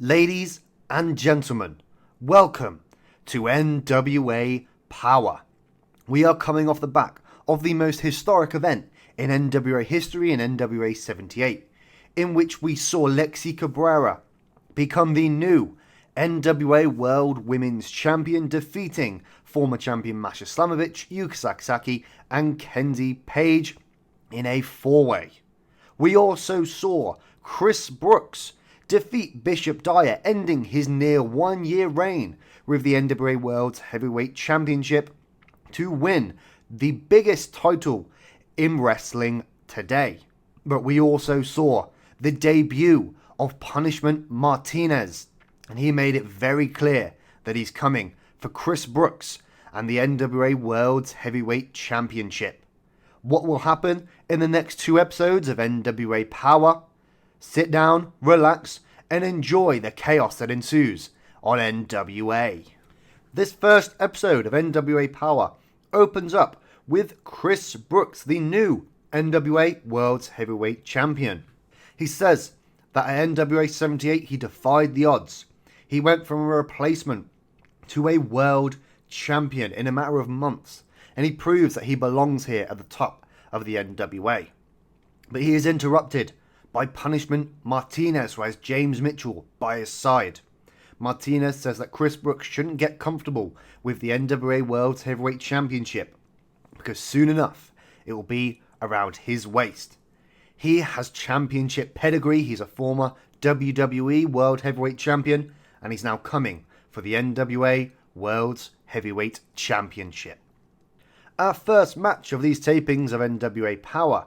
Ladies and gentlemen, welcome to NWA Power. We are coming off the back of the most historic event in NWA history in NWA 78, in which we saw Lexi Cabrera become the new NWA World Women's Champion, defeating former champion Masha Slamovich, Yuka Sakazaki, and Kenzie Page in a four-way. We also saw Chris Brookes defeat Bishop Dyer, ending his near one-year reign with the NWA World Heavyweight Championship to win the biggest title in wrestling today. But we also saw the debut of Punishment Martinez, and he made it very clear that he's coming for Chris Brookes and the NWA World Heavyweight Championship. What will happen in the next two episodes of NWA Power? Sit down, relax, and enjoy the chaos that ensues on NWA. This first episode of NWA Power opens up with Chris Brookes, the new NWA World Heavyweight Champion. He says that at NWA 78 he defied the odds. He went from a replacement to a world champion in a matter of months, and he proves that he belongs here at the top of the NWA. But he is interrupted by Punishment Martinez, who has James Mitchell by his side. Martinez says that Chris Brookes shouldn't get comfortable with the NWA World Heavyweight Championship, because soon enough it will be around his waist. He has championship pedigree. He's a former WWE World Heavyweight Champion, and he's now coming for the NWA World Heavyweight Championship. Our first match of these tapings of NWA Power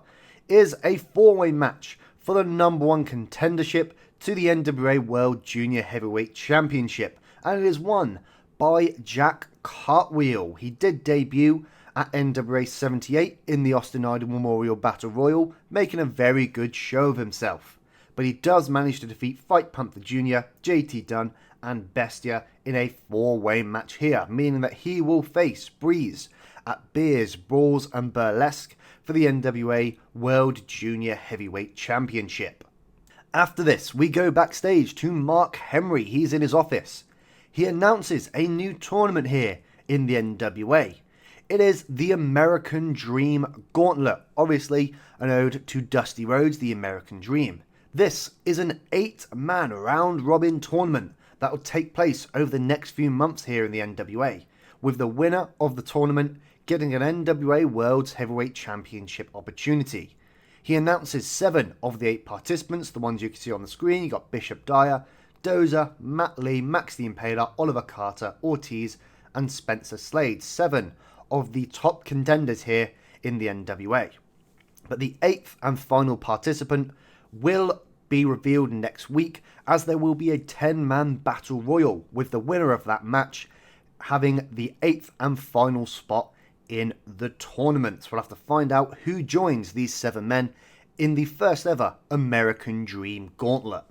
is a four-way match for the number one contendership to the NWA World Junior Heavyweight Championship, and it is won by Jack Cartwheel. He did debut at NWA 78 in the Austin Idol Memorial Battle Royal, making a very good show of himself. But he does manage to defeat Fight Panther Jr., JT Dunn, and Bestia in a four-way match here, meaning that he will face Breeze at Beers, Brawls, and Burlesque for the NWA World Junior Heavyweight Championship. After this, we go backstage to Mark Henry. He's in his office. He announces a new tournament here in the NWA. It is the American Dream Gauntlet, obviously an ode to Dusty Rhodes, the American Dream. This is an 8-man round-robin tournament that will take place over the next few months here in the NWA, with the winner of the tournament getting an NWA World Heavyweight Championship opportunity. He announces 7 of the 8 participants, the ones you can see on the screen. You got Bishop Dyer, Dozer, Matt Lee, Max the Impaler, Oliver Carter, Ortiz, and Spencer Slade. 7 of the top contenders here in the NWA. But the 8th and final participant will be revealed next week, as there will be a 10-man battle royal, with the winner of that match having the 8th and final spot in the tournament. So we'll have to find out who joins these 7 men in the first ever American Dream Gauntlet.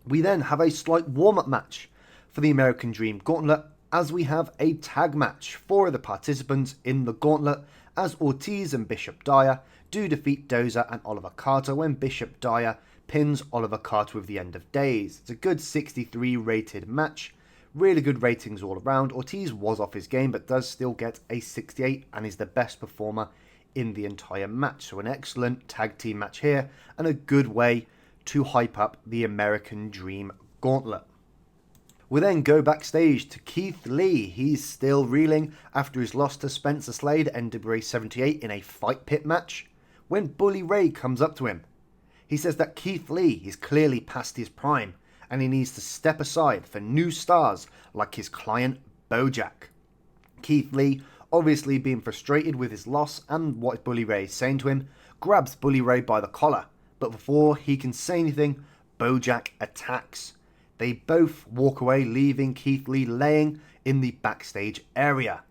We then have a slight warm-up match for the American Dream Gauntlet, as we have a tag match. 4 of the participants in the gauntlet, as Ortiz and Bishop Dyer do defeat Dozer and Oliver Carter when Bishop Dyer pins Oliver Carter with the End of Days. It's a good 63 rated match. Really good ratings all around. Ortiz was off his game, but does still get a 68 and is the best performer in the entire match. So an excellent tag team match here, and a good way to hype up the American Dream Gauntlet. We then go backstage to Keith Lee. He's still reeling after his loss to Spencer Slade at NWA 78 in a fight pit match, when Bully Ray comes up to him. He says that Keith Lee is clearly past his prime, and he needs to step aside for new stars like his client Bojack. Keith Lee, obviously being frustrated with his loss and what Bully Ray is saying to him, grabs Bully Ray by the collar, but before he can say anything, Bojack attacks. They both walk away, leaving Keith Lee laying in the backstage area.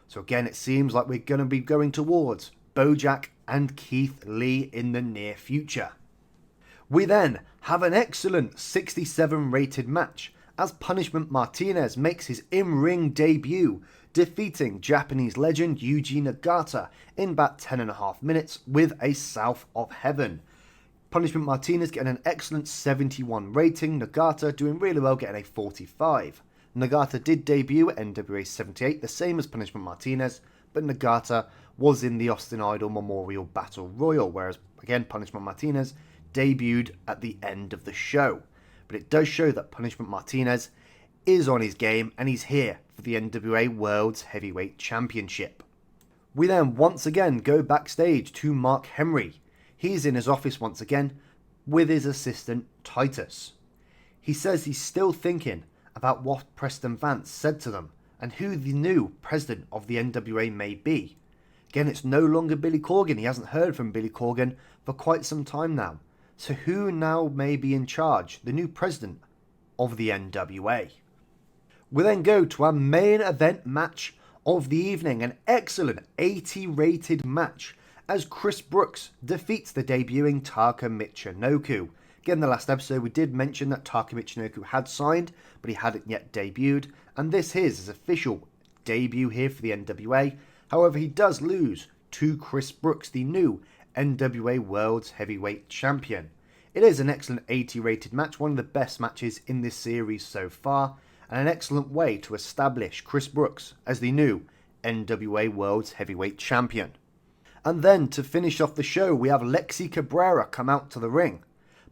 So again, it seems like we're going to be going towards Bojack and Keith Lee in the near future. We then have an excellent 67 rated match, as Punishment Martinez makes his in-ring debut, defeating Japanese legend Yuji Nagata in about 10.5 minutes with a South of Heaven. Punishment Martinez getting an excellent 71 rating, Nagata doing really well getting a 45. Nagata did debut at NWA 78, the same as Punishment Martinez, but Nagata was in the Austin Idol Memorial Battle Royal, whereas again Punishment Martinez debuted at the end of the show. But it does show that Punishment Martinez is on his game and he's here for the NWA World's Heavyweight Championship. We then once again go backstage to Mark Henry. He's in his office once again with his assistant Titus. He says he's still thinking about what Preston Vance said to them and who the new president of the NWA may be. Again, it's no longer Billy Corgan. He hasn't heard from Billy Corgan for quite some time now. So who now may be in charge, the new president of the NWA? We then go to our main event match of the evening, an excellent 80 rated match as Chris Brookes defeats the debuting Taka Michinoku. Again, in the last episode we did mention that Taka Michinoku had signed, but he hadn't yet debuted, and this is his official debut here for the NWA. However, he does lose to Chris Brookes, the new NWA World's Heavyweight Champion. It is an excellent 80 rated match, one of the best matches in this series so far, and an excellent way to establish Chris Brookes as the new NWA World's Heavyweight Champion. And then to finish off the show, we have Lexi Cabrera come out to the ring.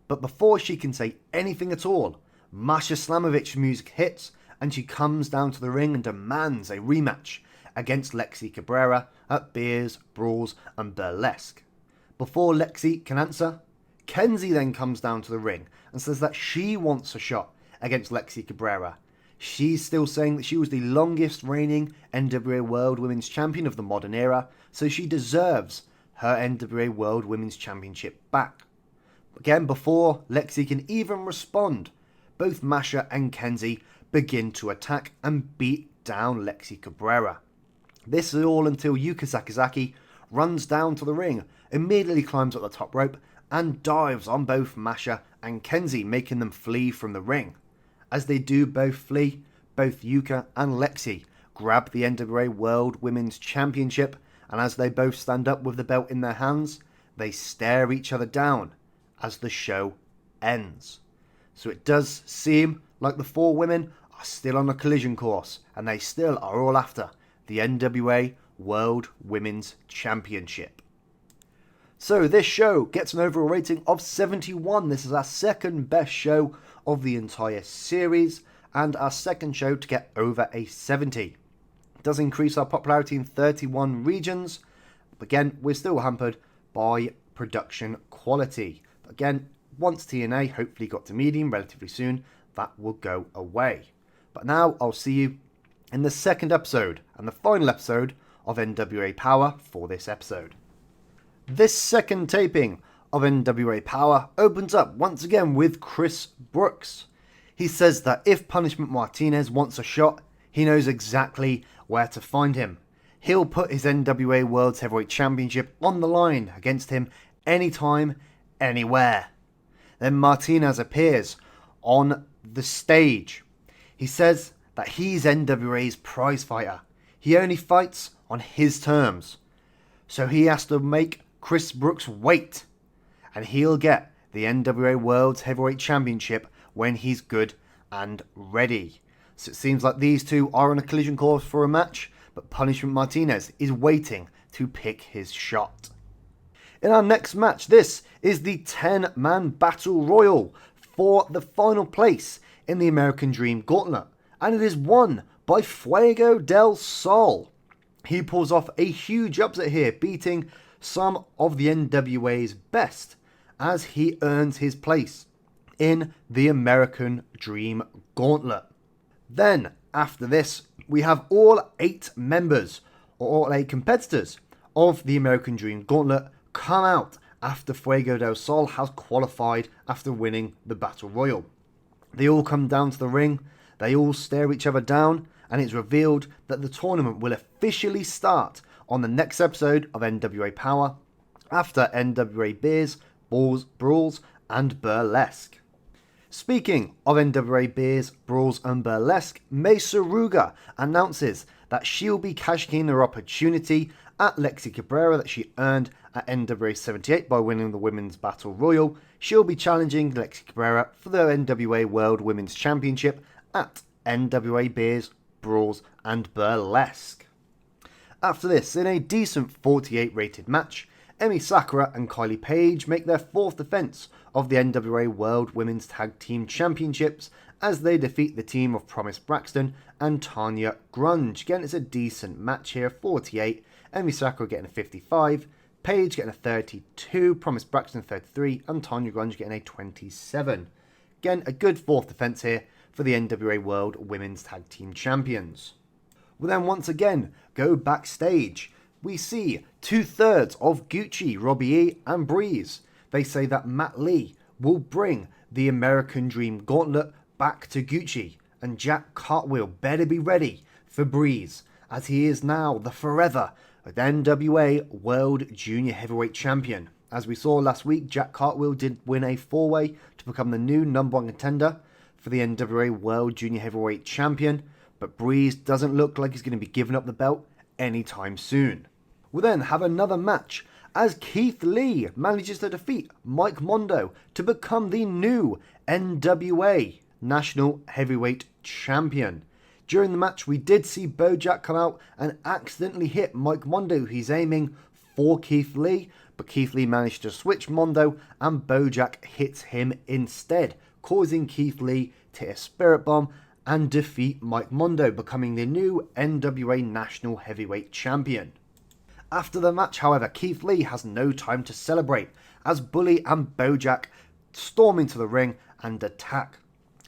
But before she can say anything at all, Masha Slamovich's music hits and she comes down to the ring and demands a rematch against Lexi Cabrera at Beers, Brawls and Burlesque. Before Lexi can answer, Kenzie then comes down to the ring and says that she wants a shot against Lexi Cabrera. She's still saying that she was the longest reigning NWA World Women's Champion of the modern era, so she deserves her NWA World Women's Championship back. Again, before Lexi can even respond, both Masha and Kenzie begin to attack and beat down Lexi Cabrera. This is all until Yuka Sakazaki runs down to the ring, immediately climbs up the top rope and dives on both Masha and Kenzie, making them flee from the ring. As they do both flee, both Yuka and Lexi grab the NWA World Women's Championship, and as they both stand up with the belt in their hands, they stare each other down as the show ends. So it does seem like the four women are still on a collision course, and they still are all after the NWA World Women's Championship. So this show gets an overall rating of 71. This is our second best show of the entire series and our second show to get over a 70. It does increase our popularity in 31 regions. But again, we're still hampered by production quality. But again, once TNA hopefully got to medium relatively soon, that will go away. But now I'll see you in the second episode and the final episode of NWA Power for this episode. This second taping of NWA Power opens up once again with Chris Brookes. He says that if Punishment Martinez wants a shot, he knows exactly where to find him. He'll put his NWA World's Heavyweight Championship on the line against him anytime, anywhere. Then Martinez appears on the stage. He says that he's NWA's prize fighter. He only fights on his terms. So he has to make Chris Brookes wait, and he'll get the NWA World's Heavyweight Championship when he's good and ready. So it seems like these two are on a collision course for a match, but Punishment Martinez is waiting to pick his shot. In our next match, this is the 10-man Battle Royal for the final place in the American Dream Gauntlet, and it is won by Fuego del Sol. He pulls off a huge upset here, beating some of the NWA's best as he earns his place in the American Dream Gauntlet. Then, after this, we have all 8 members, or all 8 competitors of the American Dream Gauntlet come out after Fuego del Sol has qualified after winning the Battle Royal. They all come down to the ring, they all stare each other down, and it's revealed that the tournament will officially start on the next episode of NWA Power after NWA Beers, Brawls and Burlesque. Speaking of NWA Beers, Brawls and Burlesque, Mesa Ruga announces that she'll be cashing in her opportunity at Lexi Cabrera that she earned at NWA 78 by winning the Women's Battle Royal. She'll be challenging Lexi Cabrera for the NWA World Women's Championship at NWA Beers, Brawls and Burlesque. After this, in a decent 48 rated match, Emi Sakura and Kylie Page make their fourth defense of the NWA World Women's Tag Team Championships as they defeat the team of Promise Braxton and Tanya Grunge. Again, it's a decent match here, 48. Emi Sakura getting a 55, Page getting a 32, Promise Braxton 33, and Tanya Grunge getting a 27. Again, a good fourth defense here for the NWA World Women's Tag Team Champions. We'll then once again go backstage. We see 2/3 of Gucci, Robbie E and Breeze. They say that Matt Lee will bring the American Dream Gauntlet back to Gucci, and Jack Cartwheel better be ready for Breeze, as he is now the forever NWA World Junior Heavyweight Champion. As we saw last week, Jack Cartwheel did win a 4-way to become the new #1 contender for the NWA World Junior Heavyweight Champion, but Breeze doesn't look like he's going to be giving up the belt anytime soon. We'll then have another match as Keith Lee manages to defeat Mike Mondo to become the new NWA National Heavyweight Champion. During the match, we did see Bojack come out and accidentally hit Mike Mondo. He's aiming for Keith Lee, but Keith Lee managed to switch Mondo and Bojack hits him instead, causing Keith Lee to hit a Spirit Bomb and defeat Mike Mondo, becoming the new NWA National Heavyweight Champion. After the match, however, Keith Lee has no time to celebrate as Bully and Bojack storm into the ring and attack.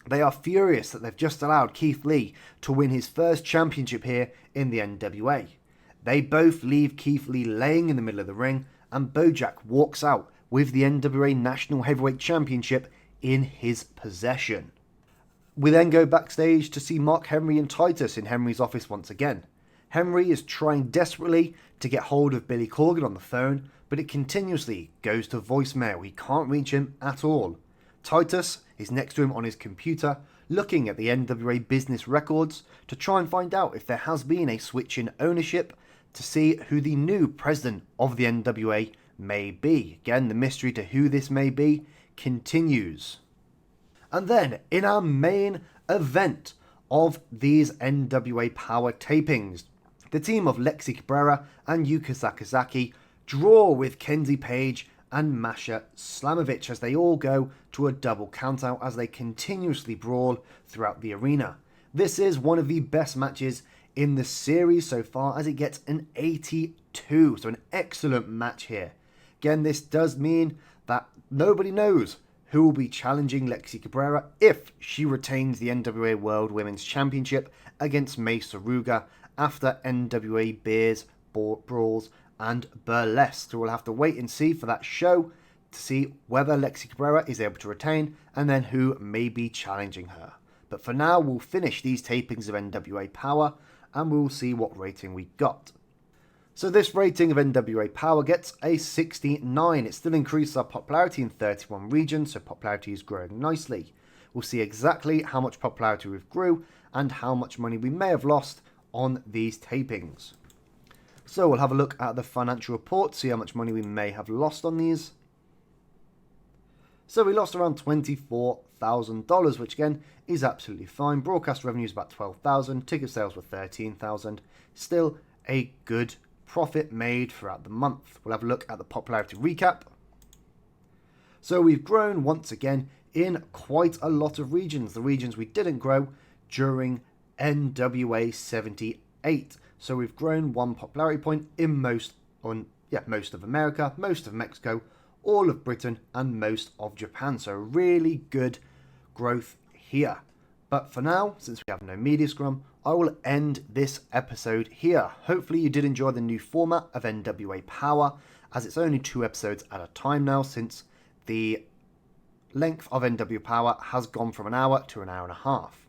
They are furious that they've just allowed Keith Lee to win his first championship here in the NWA. They both leave Keith Lee laying in the middle of the ring, and Bojack walks out with the NWA National Heavyweight Championship in his possession. We then go backstage to see Mark Henry and Titus in Henry's office once again. Henry is trying desperately to get hold of Billy Corgan on the phone, but it continuously goes to voicemail. He can't reach him at all. Titus is next to him on his computer, looking at the NWA business records to try and find out if there has been a switch in ownership to see who the new president of the NWA may be. Again, the mystery to who this may be continues. And then, in our main event of these NWA Power tapings, the team of Lexi Cabrera and Yuka Sakazaki draw with Kenzie Page and Masha Slamovich as they all go to a double countout as they continuously brawl throughout the arena. This is one of the best matches in the series so far as it gets an 82, so an excellent match here. Again, this does mean that nobody knows who will be challenging Lexi Cabrera if she retains the NWA World Women's Championship against May Saruga after NWA Beers, Brawls and Burlesque. So we'll have to wait and see for that show to see whether Lexi Cabrera is able to retain and then who may be challenging her. But for now, we'll finish these tapings of NWA Power and we'll see what rating we got. So this rating of NWA Power gets a 69. It still increases our popularity in 31 regions, so popularity is growing nicely. We'll see exactly how much popularity we've grew and how much money we may have lost on these tapings. So we'll have a look at the financial report, see how much money we may have lost on these. So we lost around $24,000, which again is absolutely fine. Broadcast revenue is about $12,000, ticket sales were $13,000. Still a good profit made throughout the month. We'll have a look at the popularity recap. So we've grown once again in quite a lot of regions. The regions we didn't grow during NWA 78. So we've grown 1 popularity point in most of America, most of Mexico, all of Britain and most of Japan. So really good growth here. But for now, since we have no media scrum, I will end this episode here. Hopefully you did enjoy the new format of NWA Power, as it's only 2 episodes at a time now, since the length of NWA Power has gone from an hour to an hour and a half.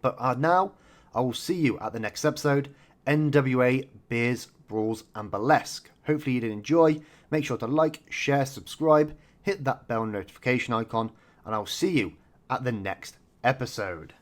But now, I will see you at the next episode, NWA Beers, Brawls and Burlesque. Hopefully you did enjoy. Make sure to like, share, subscribe, hit that bell notification icon, and I'll see you at the next episode.